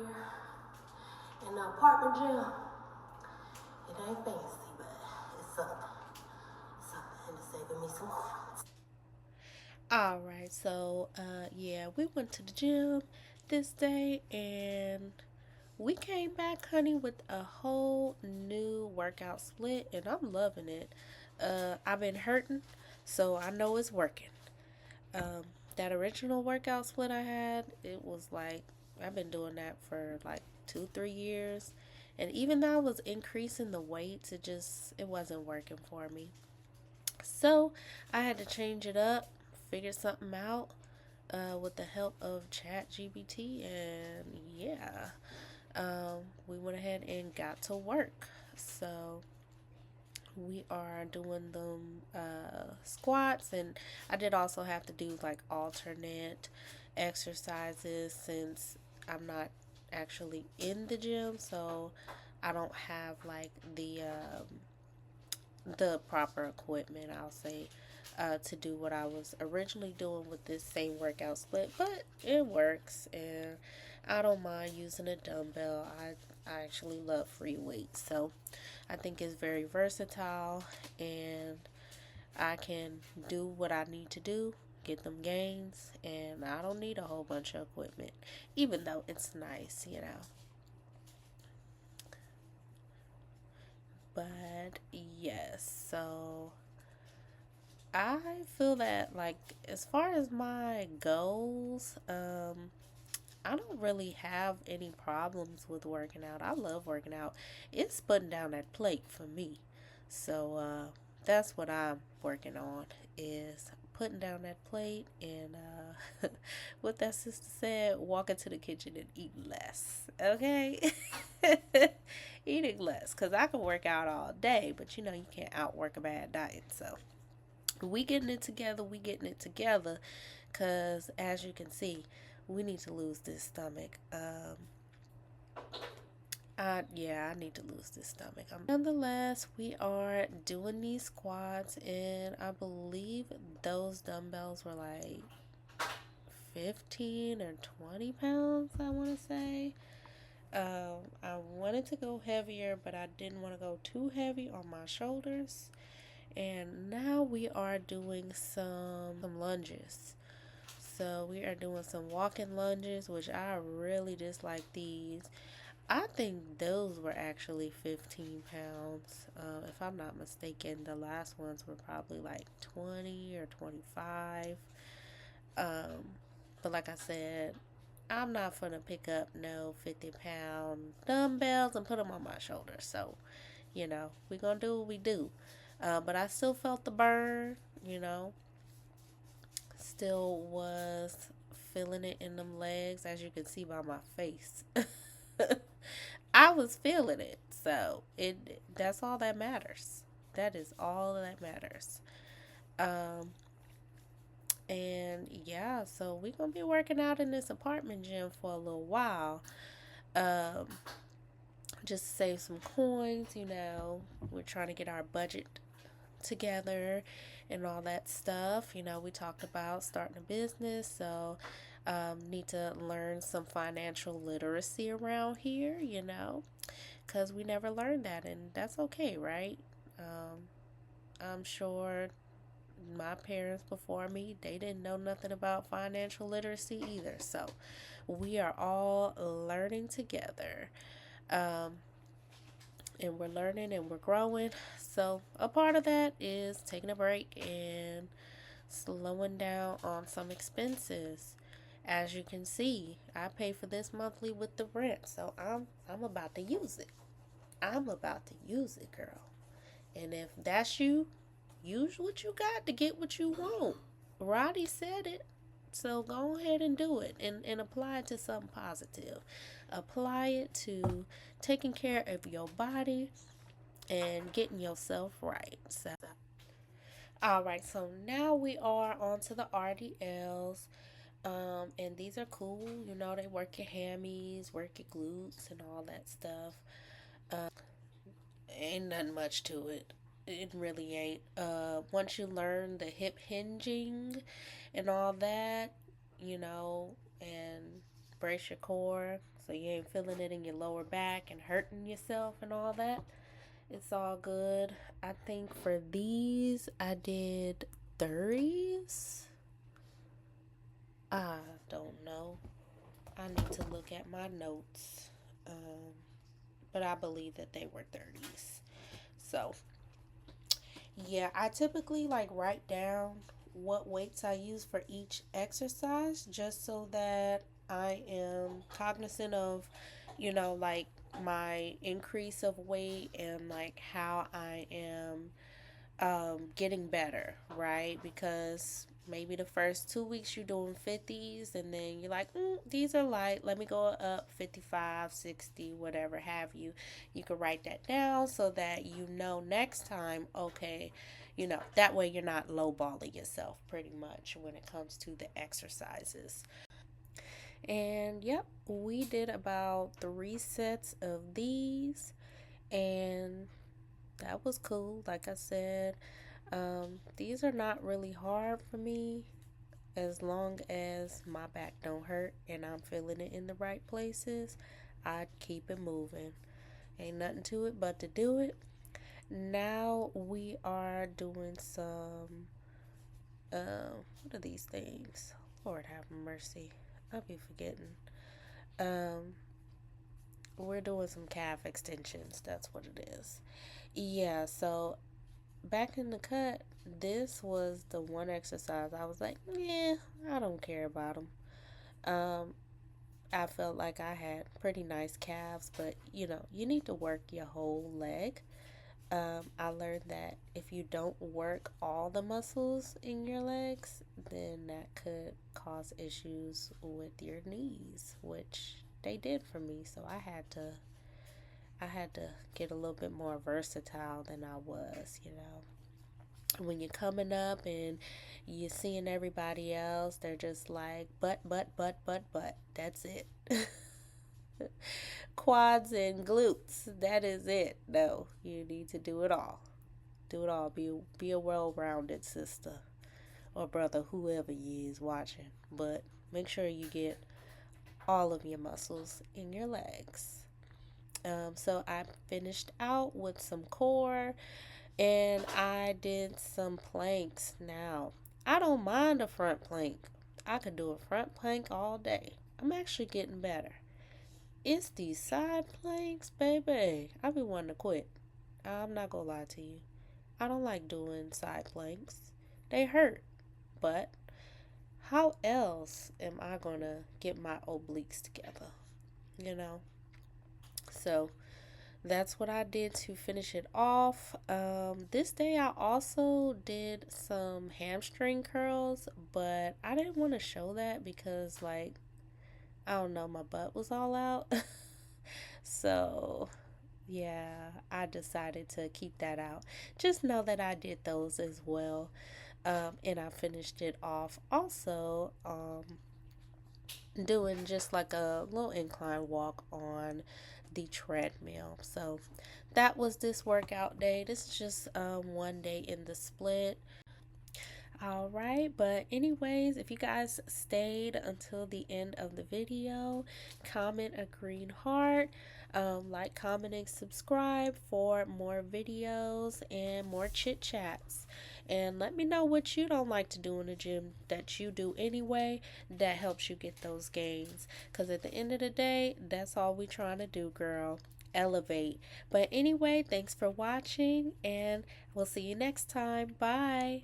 here in the apartment gym. It ain't fancy, but it's something. It's something, and it's saving me some crumbs. All right, so yeah, we went to the gym this day and we came back, honey, with a whole new workout split, and I'm loving it. I've been hurting, so I know it's working. Um, that original workout split I had, it was like I've been doing that for like 2, 3 years, and even though I was increasing the weights, it wasn't working for me. So I had to change it up, figure something out with the help of Chat GBT, and yeah, we went ahead and got to work. So we are doing them squats, and I did also have to do like alternate exercises since I'm not actually in the gym, so I don't have like the proper equipment, I'll say, to do what I was originally doing with this same workout split, but it works, and I don't mind using a dumbbell. I actually love free weights, so I think it's very versatile, and I can do what I need to do, get them gains, and I don't need a whole bunch of equipment, even though it's nice. But yes, so I feel that like as far as my goals, I don't really have any problems with working out. I love working out. It's putting down that plate for me. So that's what I'm working on is putting down that plate and what that sister said, walk into the kitchen and eat less. Okay? Eating less cuz I can work out all day, but you can't outwork a bad diet. So we getting it together. We getting it together. Cause as you can see, we need to lose this stomach. Yeah, I need to lose this stomach. Nonetheless, we are doing these squats, and I believe those dumbbells were like 15 or 20 pounds. I want to say. I wanted to go heavier, but I didn't want to go too heavy on my shoulders. And now we are doing some lunges. So we are doing some walking lunges, which I really dislike these. I think those were actually 15 pounds. If I'm not mistaken, the last ones were probably like 20 or 25. Um, but like I said, I'm not going to pick up no 50-pound dumbbells and put them on my shoulders. So, we're going to do what we do. But I still felt the burn, still was feeling it in them legs, as you can see by my face. I was feeling it. So that's all that matters. That is all that matters. Um and yeah, so we're gonna be working out in this apartment gym for a little while. Um just to save some coins. We're trying to get our budget together and all that stuff. We talked about starting a business, so need to learn some financial literacy around here, because we never learned that, and that's okay, right? Um, I'm sure my parents before me, they didn't know nothing about financial literacy either. So we are all learning together. Um, and we're learning and we're growing. So a part of that is taking a break and slowing down on some expenses. As you can see, I pay for this monthly with the rent, so I'm about to use it. I'm about to use it, girl. And if that's you, use what you got to get what you want. Roddy said it. So go ahead and do it and apply it to something positive. Apply it to taking care of your body and getting yourself right. All right, so now we are on to the RDLs. And these are cool. They work your hammies, work your glutes, and all that stuff. Ain't nothing much to it. It really ain't. Once you learn the hip hinging and all that, and brace your core. so you ain't feeling it in your lower back and hurting yourself and all that. It's all good. I think for these, I did 30s. I don't know. I need to look at my notes. But I believe that they were 30s. So, yeah, I typically like write down what weights I use for each exercise just so that I am cognizant of, like my increase of weight and like how I am getting better, right? Because maybe the first 2 weeks you're doing 50s and then you're like, these are light. Let me go up 55, 60, whatever have you. You can write that down so that you know next time, okay, that way you're not lowballing yourself pretty much when it comes to the exercises. And yep, we did about 3 sets of these, and that was cool. Like I said, these are not really hard for me as long as my back don't hurt and I'm feeling it in the right places. I keep it moving. Ain't nothing to it but to do it. Now we are doing some what are these things? Lord have mercy. I'll be forgetting. Um we're doing some calf extensions. That's what it is. Yeah, so back in the cut, this was the one exercise I was like, yeah, I don't care about them. Um, I felt like I had pretty nice calves, but you need to work your whole leg. I learned that if you don't work all the muscles in your legs, then that could cause issues with your knees, which they did for me. So I had to get a little bit more versatile than I was. When you're coming up and you're seeing everybody else, they're just like butt. That's it. Quads and glutes. That is it. No, you need to do it all. Do it all. Be a well-rounded sister or brother, whoever you is watching. But make sure you get all of your muscles in your legs. So I finished out with some core and I did some planks. Now, I don't mind a front plank. I could do a front plank all day. I'm actually getting better. It's these side planks, baby. I be wanting to quit. I'm not gonna lie to you. I don't like doing side planks. They hurt. But how else am I gonna get my obliques together? You know? So that's what I did to finish it off. This day I also did some hamstring curls, but I didn't want to show that because, like, I don't know, my butt was all out. So, yeah, I decided to keep that out. Just know that I did those as well. And I finished it off also doing just like a little incline walk on the treadmill. So that was this workout day. This is just one day in the split. All right, but anyways, if you guys stayed until the end of the video, comment a green heart, like, comment, and subscribe for more videos and more chit chats. And let me know what you don't like to do in the gym that you do anyway that helps you get those gains. Because at the end of the day, that's all we trying to do, girl. Elevate. But anyway, thanks for watching, and we'll see you next time. Bye.